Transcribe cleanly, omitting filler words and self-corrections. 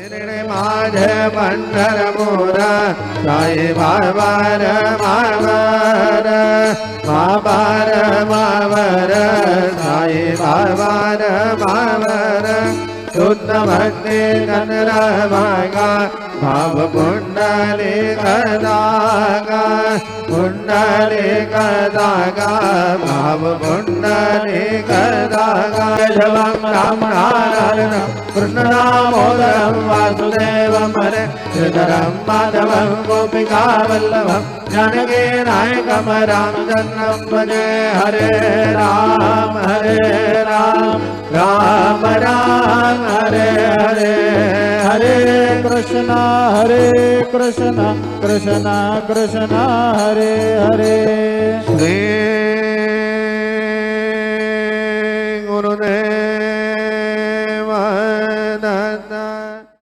माझे पंढर मोरा साई बाबार मावर मावर मावर साई बाबार मावर शुद्ध भक्ति कनर भागा भाव कुंडली कदागा कुंडली कदागा भाव कुंडली कदागा जलम राम नारायण कृष्ण दामोदरम वासुदेवम हरे श्रीधरम माधवम गोपिका वल्लभम जानकी नायकम रामचंद्रम भजे हरे राम राम राम हरे हरे हरे कृष्ण कृष्ण कृष्ण कृष्ण हरे हरे श्री